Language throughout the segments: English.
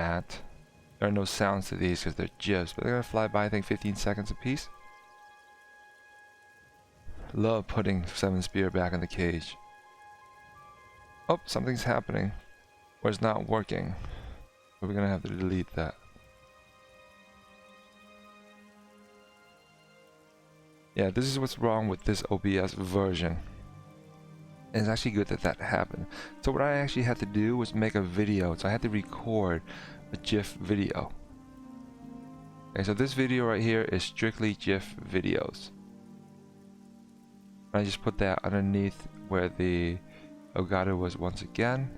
that. There are no sounds to these because they're GIFs, but they're gonna fly by, I think 15 seconds a piece. Love putting 7 Spear back in the cage. Oh, something's happening. Or it's not working. We're gonna have to delete that. Yeah, this is what's wrong with this OBS version. And it's actually good that that happened. So what I actually had to do was make a video. So I had to record a GIF video. Okay, so this video right here is strictly GIF videos. I just put that underneath where the Elgato was once again.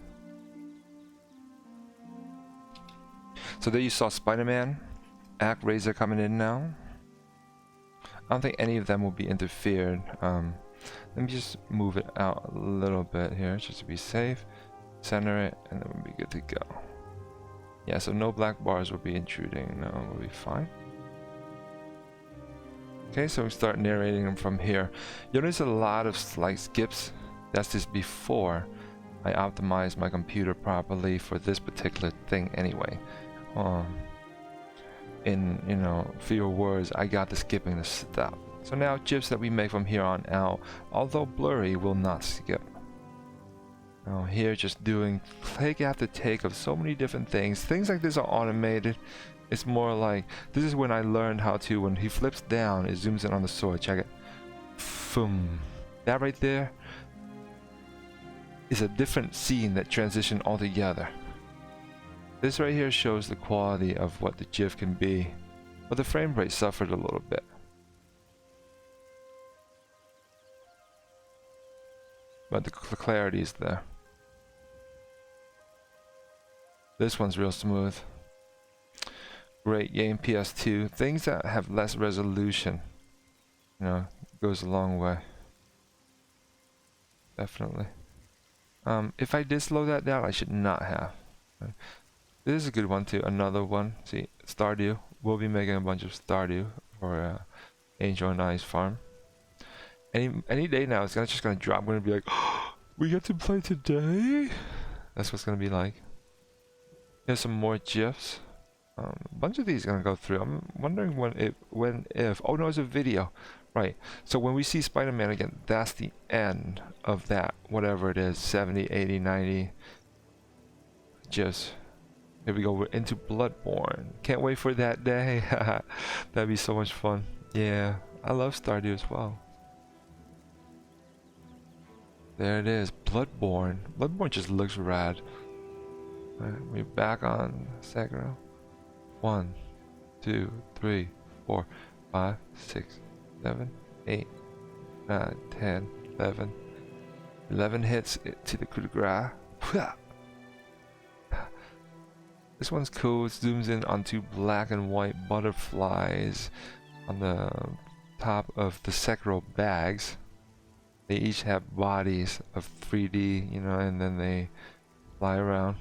So there you saw Spider-Man, Actraiser coming in now. I don't think any of them will be interfered. Let me just move it out a little bit here just to be safe. Center it and then we'll be good to go. Yeah, so no black bars will be intruding. No, we'll be fine. Okay, so we start narrating them from here. You'll notice a lot of like skips. That's just before I optimized my computer properly for this particular thing anyway. In, you know, fewer words, I got the skipping to stop. So now GIFs that we make from here on out, although blurry, will not skip. Now here just doing take after take of so many different things. Things like this are automated. It's more like, this is when I learned how to, when he flips down, it zooms in on the sword. Check it. Boom. That right there is a different scene that transitioned altogether. This right here shows the quality of what the GIF can be, but the frame rate suffered a little bit. But the clarity is there. This one's real smooth. Great game, PS2. Things that have less resolution, you know, goes a long way. Definitely. If I did slow that down, I should not have. Right. This is a good one too. Another one. See, Stardew. We'll be making a bunch of Stardew for Angel and I's farm. Any day now, it's just gonna drop. I'm gonna be like, oh, we get to play today. That's what's gonna be like. Here's some more GIFs. A bunch of these are gonna go through. I'm wondering if. Oh no, it's a video. Right. So when we see Spider-Man again, that's the end of that. Whatever it is, 70, 80, 90 GIFs. Here we go. We're into Bloodborne. Can't wait for that day. That'd be so much fun. Yeah, I love Stardew as well. There it is, Bloodborne. Bloodborne just looks rad. Alright, we're back on Sekiro. 1, 2, 3, 4, 5, 6, 7, 8, 9, 10, 11. 11 hits to the coup de grace. This one's cool. It zooms in onto black and white butterflies on the top of the Sekiro bags. They each have bodies of 3D, you know, and then they fly around.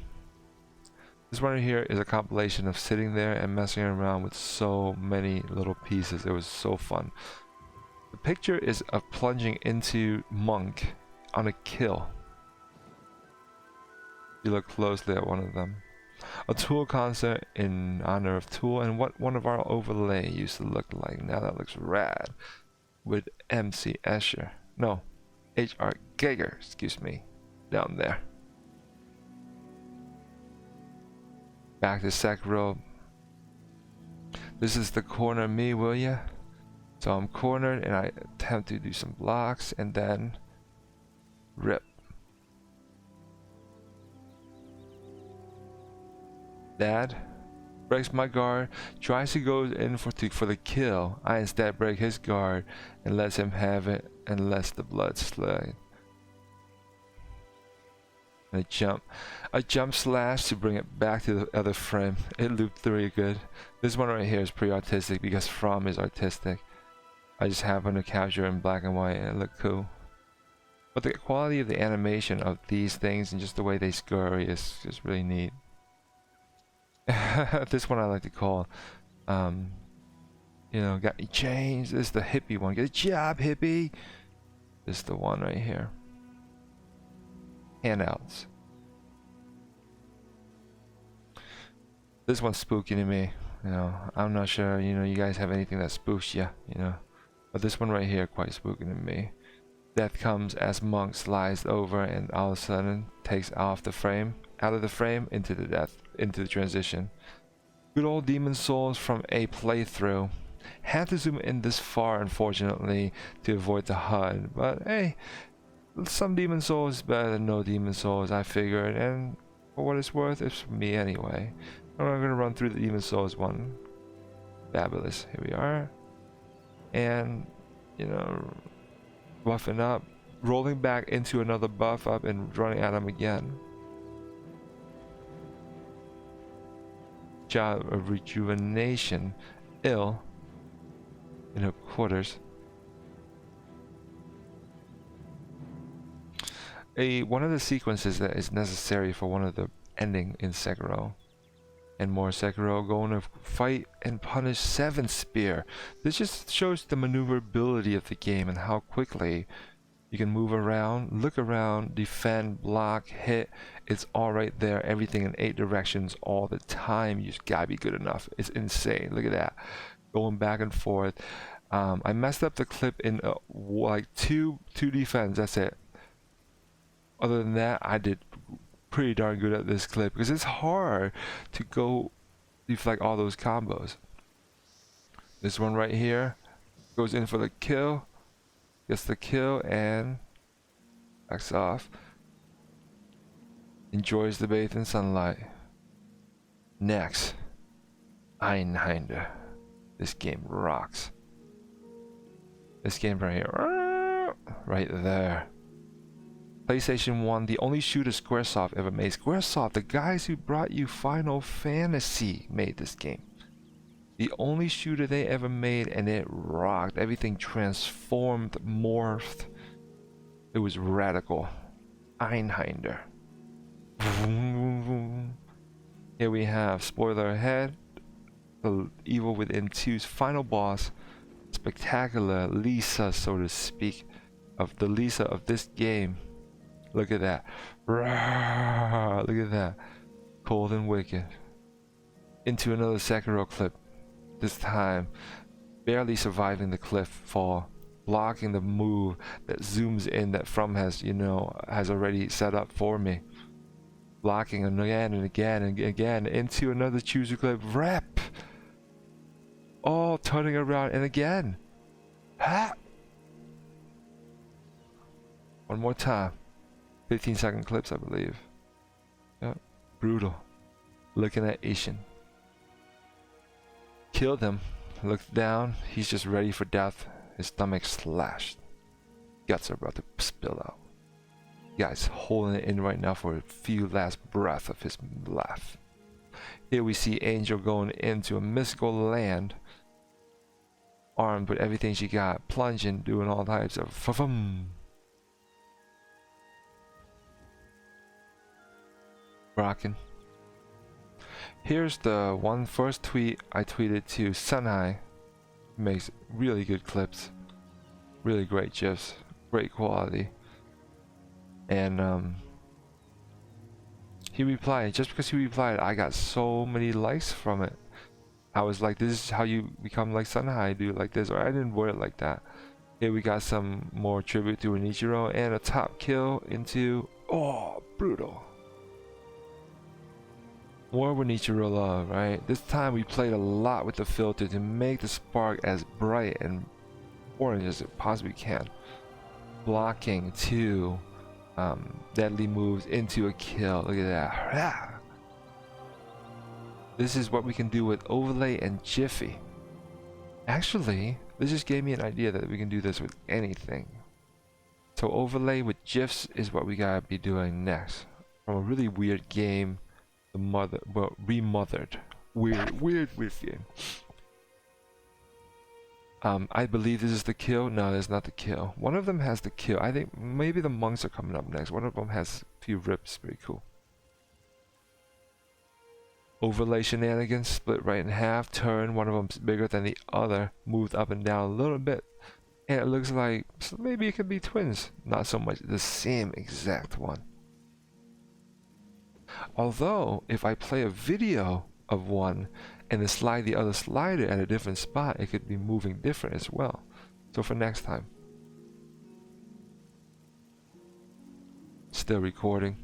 This one right here is a compilation of sitting there and messing around with so many little pieces. It was so fun. The picture is of plunging into Monk on a kill. You look closely at one of them. A Tool concert in honor of Tool and what one of our overlay used to look like. Now that looks rad. With MC Escher. No. H.R. Giger, excuse me, down there. Back to Sekiro. This is the corner me, will ya? So I'm cornered and I attempt to do some blocks and then rip. Dad breaks my guard, tries to go in for the kill. I instead break his guard and lets him have it and lets the blood slide. And a jump slash to bring it back to the other frame. It looped really good. This one right here is pretty artistic because From is artistic. I just happened to capture it in black and white and it looked cool. But the quality of the animation of these things and just the way they scurry is just really neat. This one I like to call, you know, got me changed. This is the hippie one. Get a job, hippie. This is the one right here. Handouts. This one's spooky to me. You know, I'm not sure, you know, you guys have anything that spooks you, you know. But this one right here, quite spooky to me. Death comes as Monk slides over and all of a sudden takes off the frame, out of the frame into the death, into the transition. Good old Demon Souls from a playthrough. Had to zoom in this far, unfortunately, to avoid the HUD. But hey, some Demon Souls is better than no Demon Souls, I figured. And for what it's worth, it's for me anyway. I'm gonna run through the Demon Souls one. Fabulous. Here we are. And, you know, buffing up, rolling back into another buff up and running at him again. Job of rejuvenation. Ill in her quarters. One of the sequences that is necessary for one of the ending in Sekiro. And more Sekiro, going to fight and punish 7 spear. This just shows the maneuverability of the game and how quickly you can move around, look around, defend, block, hit. It's all right there. Everything in 8 directions all the time. You just gotta be good enough. It's insane. Look at that. Going back and forth. I messed up the clip in like two defense. That's it. Other than that, I did pretty darn good at this clip because it's hard to go deflect all those combos. This one right here goes in for the kill, gets the kill and backs off. Enjoys the bathe in sunlight. Next, Einhinder. This game rocks. This game right here, right there. PlayStation 1, the only shooter Squaresoft ever made. Squaresoft, the guys who brought you Final Fantasy, made this game. The only shooter they ever made, and it rocked. Everything transformed, morphed. It was radical. Einhinder. Here we have, spoiler ahead, the Evil Within 2's final boss. Spectacular Lisa, so to speak, of the Lisa of this game. Look at that. Rawr, look at that. Cold and wicked. Into another Sekiro clip. This time, barely surviving the cliff fall. Blocking the move that zooms in that From has, you know, has already set up for me. Blocking again and again and again into another chooser clip. Rep! Oh, turning around and again. Ha! One more time. 15-second clips, I believe. Yep. Brutal. Looking at Ishin. Killed him. Looked down. He's just ready for death. His stomach slashed. Guts are about to spill out. Guy's holding it in right now for a few last breaths of his life. Here we see Angel going into a mystical land. Armed with everything she got. Plunging, doing all types of fa-fum. Rockin'. Here's the first tweet I tweeted to Sunhai. Makes really good clips, really great GIFs, great quality. And he replied. Just because he replied, I got so many likes from it. I was like, this is how you become like Sunhai, do it like this, or I didn't word it like that. Here we got some more tribute to Inichiro and a top kill into, oh, brutal. More Inichiro love, right? This time we played a lot with the filter to make the spark as bright and orange as it possibly can. Blocking 2 deadly moves into a kill. Look at that. This is what we can do with overlay and Jiffy. Actually, this just gave me an idea that we can do this with anything. So overlay with GIFs is what we gotta be doing next. From a really weird game. Remothered. Weird game. I believe this is the kill. No, that's not the kill. One of them has the kill. I think maybe the monks are coming up next. One of them has a few rips. Pretty cool. Overlay shenanigans. Split right in half. Turn. One of them's bigger than the other. Moved up and down a little bit. And it looks like maybe it could be twins. Not so much the same exact one. Although, if I play a video of one and then slide the other slider at a different spot, it could be moving different as well. So for next time. Still recording.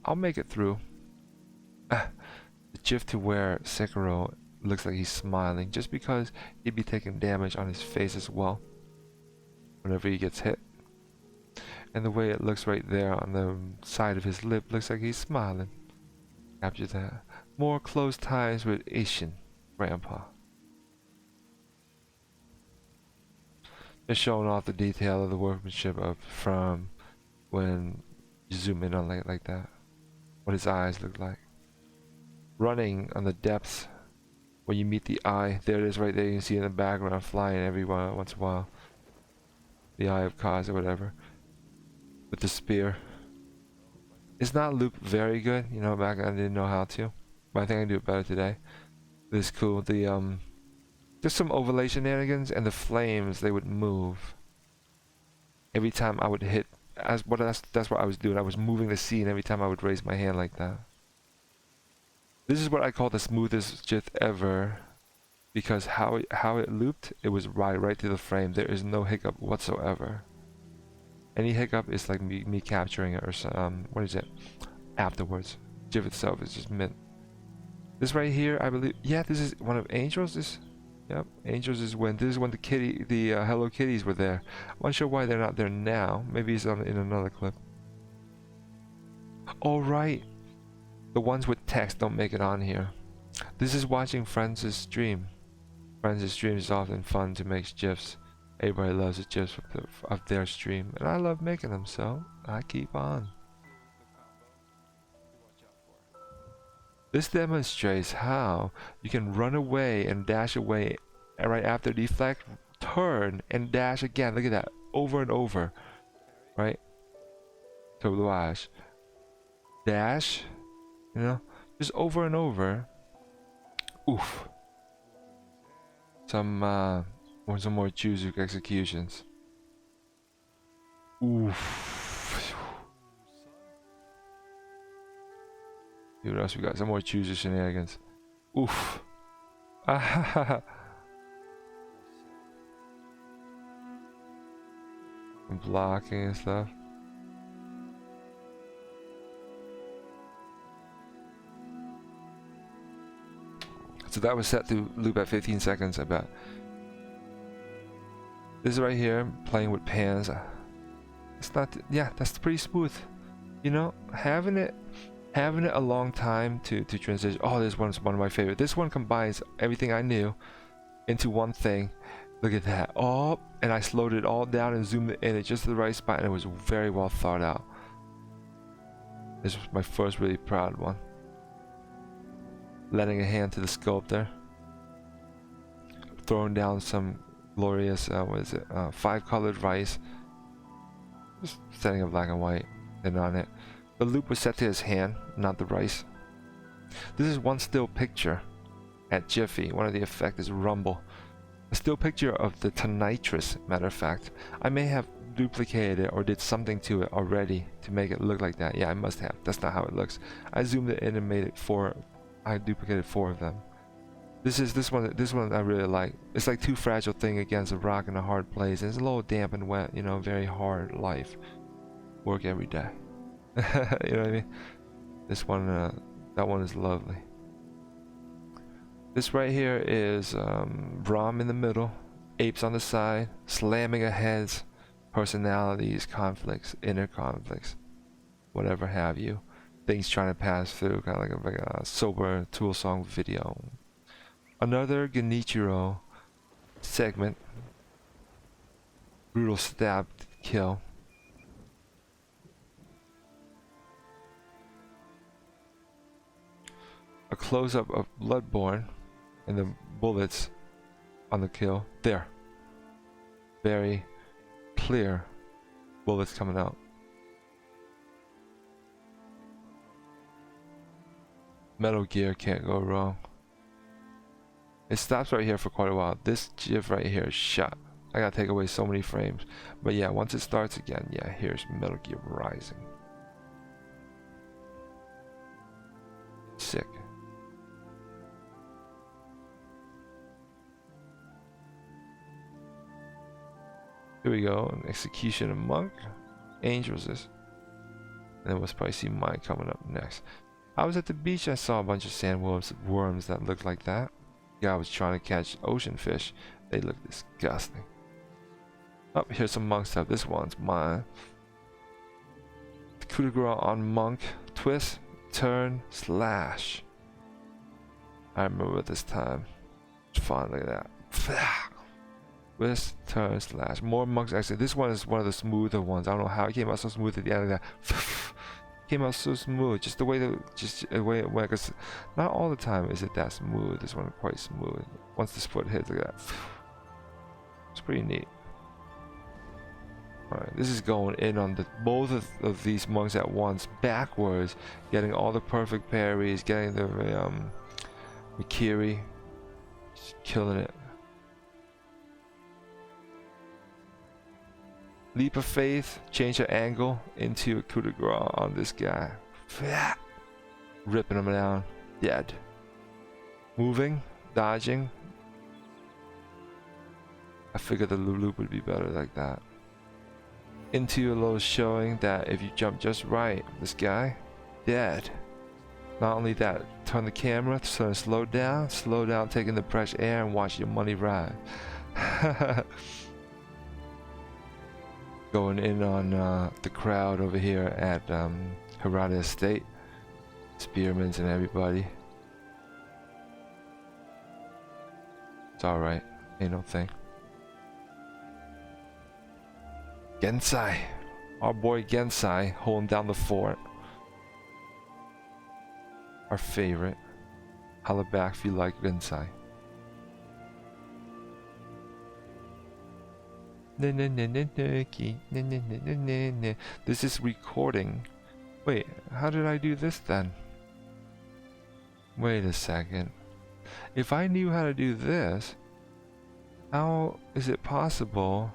I'll make it through. The GIF to where Sekiro looks like he's smiling, just because he'd be taking damage on his face as well whenever he gets hit. And the way it looks right there on the side of his lip looks like he's smiling. Capture that. More close ties with Asian grandpa. Just showing off the detail of the workmanship of from when you zoom in on like that. What his eyes look like. Running on the depths when you meet the eye. There it is right there. You can see in the background flying every once in a while. The eye of Kaz or whatever. With the spear. It's not looped very good. You know, back I didn't know how to. But I think I can do it better today. This is cool. The just some overlay shenanigans, and the flames, they would move every time I would hit. That's what I was doing. I was moving the scene every time I would raise my hand like that. This is what I call the smoothest GIF ever, because how it looped, it was right to the frame. There is no hiccup whatsoever. Any hiccup is like me capturing it or some, what is it? Afterwards. GIF itself is just mint. This right here, I believe, yeah, this is one of Angel's. Yep, Angels is when this is when the Hello Kitties were there. I'm not sure why they're not there now. Maybe it's in another clip. Oh right, the ones with text don't make it on here. This is watching Friends' stream. Friends' stream is often fun to make GIFs. Everybody loves the GIFs of their stream, and I love making them, so I keep on. This demonstrates how you can run away and dash away right after deflect, turn and dash again. Look at that, over and over, right? So Blue Ash, dash, you know, just over and over. Oof. Some more Juzu executions. Oof. See what else we got? Some more Juzu shenanigans. Oof. Ah. Blocking and stuff. So that was set to loop at 15 seconds, I bet. This is right here, playing with pans. It's not, yeah, that's pretty smooth. You know, having it a long time to transition. Oh, this one's one of my favorite. This one combines everything I knew into one thing. Look at that. Oh, and I slowed it all down and zoomed it in at just the right spot, and it was very well thought out. This was my first really proud one. Lending a hand to the sculptor. Throwing down some glorious, what is it? 5-colored rice. Just setting a black and white and on it. The loop was set to his hand, not the rice. This is one still picture at Jiffy. One of the effects is rumble. A still picture of the Tonitrus, matter of fact. I may have duplicated it or did something to it already to make it look like that. Yeah, I must have. That's not how it looks. I zoomed it in and made it 4. I duplicated 4 of them. This one I really like. It's like Too Fragile Thing against a rock in a hard place. It's a little damp and wet, you know, very hard life. Work every day. You know what I mean? This one, that one is lovely. This right here is Brahm in the middle, apes on the side, slamming of heads, personalities, conflicts, inner conflicts, whatever have you. Things trying to pass through, kind of like a sober Tool song video. Another Genichiro segment. Brutal stab kill. A close-up of Bloodborne and the bullets on the kill. There. Very clear bullets coming out. Metal Gear can't go wrong. It stops right here for quite a while. This GIF right here is shot. I gotta take away so many frames. But yeah, once it starts again, yeah, here's Metal Gear Rising. Sick. Here we go. An execution of monk. Angels is. And then we'll probably see mine coming up next. I was at the beach. I saw a bunch of sandworms that looked like that. Yeah, I was trying to catch ocean fish. They look disgusting. Oh, here's some monk stuff. This one's mine. The coup de grace on monk. Twist, turn, slash. I remember this time. It's fun. Look at that. Twist, turn, slash. More monks actually. This one is one of the smoother ones. I don't know how it came out so smooth at the end of that. Came out so smooth. Just the way the way it went. Cause not all the time is it that smooth. This one is quite smooth. Once this foot hits, look at that. It's pretty neat. Alright, this is going in on both of these monks at once, backwards, getting all the perfect parries, getting the Mikiri, just killing it. Leap of faith, change the angle into a coup de grace on this guy. Ripping him down, dead. Moving, dodging. I figured the loop would be better like that. Into a little showing that if you jump just right, this guy, dead. Not only that, turn the camera, so slow down, taking the fresh air and watch your money ride. Going in on the crowd over here at Hirata Estate. Spearmans and everybody. It's alright, ain't no thing. Gensai, our boy Gensai holding down the fort. Our favorite. Holla back if you like Gensai. This is recording. Wait, how did I do this then? Wait a second. If I knew how to do this, how is it possible?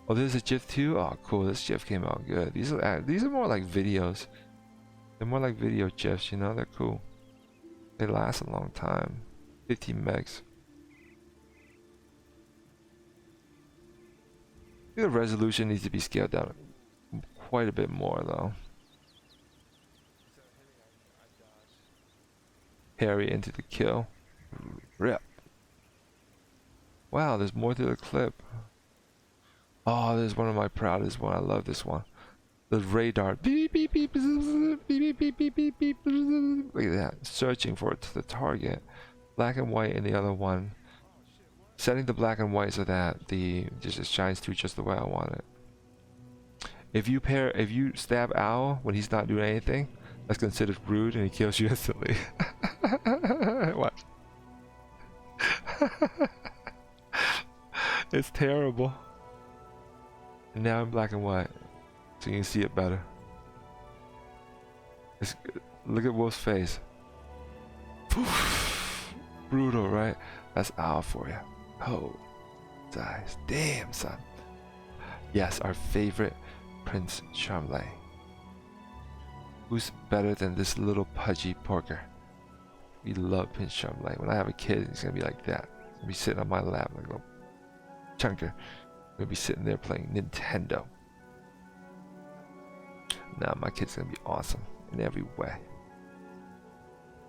Oh, there's a GIF too? Oh, cool. This GIF came out good. These are more like videos. They're more like video GIFs, you know? They're cool. They last a long time. 15 megs. The resolution needs to be scaled down quite a bit more, though. Harry into the kill. Rip. Wow, there's more to the clip. Oh, this is one of my proudest one. I love this one. The radar. Beep, beep, beep, beep, beep, beep, beep, beep, beep. Look at that. Searching for it to the target. Black and white in the other one. Setting the black and white so that it shines through just the way I want it. If you stab Owl when he's not doing anything, that's considered rude and he kills you instantly. What? It's terrible. And now in black and white, so you can see it better. Look at Wolf's face. Brutal, right? That's Owl for you. Oh, dies. Damn, son. Yes, our favorite Prince Charmley. Who's better than this little pudgy porker? We love Prince Charmley. When I have a kid, he's gonna be like that. He's gonna be sitting on my lap like a little chunker. We're gonna be sitting there playing Nintendo. Nah, my kid's gonna be awesome in every way.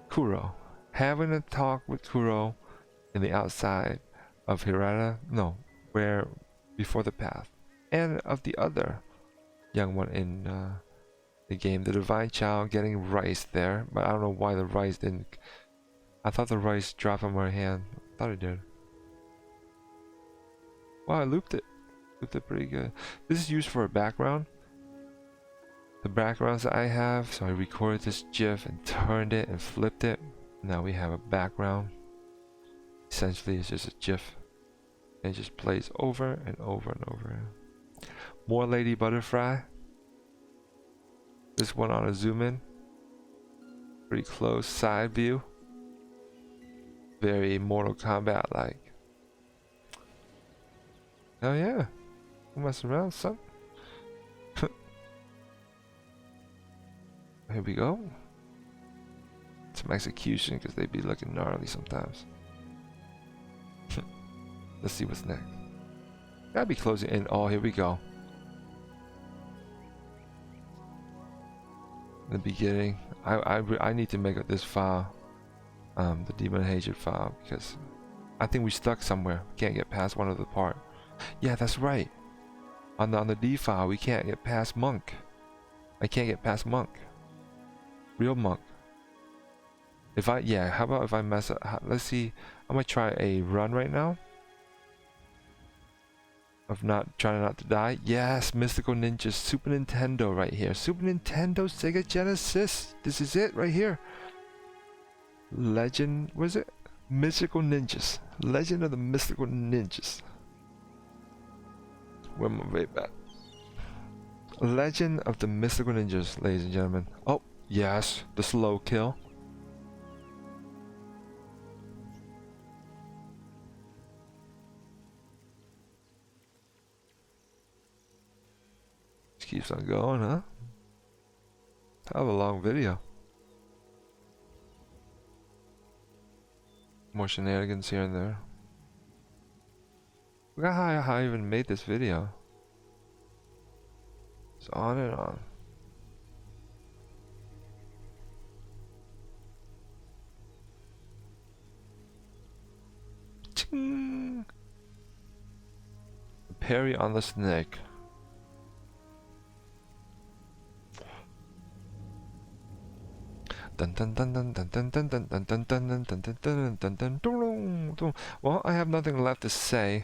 Kuro. Having a talk with Kuro in the outside of Hirata, no, where before the path, and of the other young one in the game, the divine child getting rice there, but I don't know why the rice didn't. I thought the rice dropped on my hand. I thought it did. Wow, I looped it pretty good. This is used for a background. The backgrounds that I have, so I recorded this GIF and turned it and flipped it. Now we have a background. Essentially, it's just a GIF. It just plays over and over and over. More Lady Butterfly. This one on a zoom in. Pretty close side view. Very Mortal Kombat like. Oh yeah. Don't mess around, son. Here we go. Some execution because they be looking gnarly sometimes. Let's see what's next. Gotta be closing in. Oh, here we go. The beginning. I need to make this file, the Demon Hatred file, because I think we stuck somewhere. We can't get past one of the part. Yeah, that's right. On the D file, we can't get past Monk. I can't get past Monk. Real Monk. If I, yeah, how about if I mess up? Let's see. I'm gonna try a run right now. Of not trying not to die. Yes, Mystical Ninjas, Super Nintendo right here. Super Nintendo, Sega Genesis. This is it right here. Legend, was it? Mystical Ninjas. Legend of the Mystical Ninjas. Where am I way back? Legend of the Mystical Ninjas, ladies and gentlemen. Oh, yes, the slow kill. Keeps on going, huh? Have a long video. More shenanigans here and there. Look at how I even made this video. It's on and on. Ching! Parry on the snake. Well, I have nothing left to say.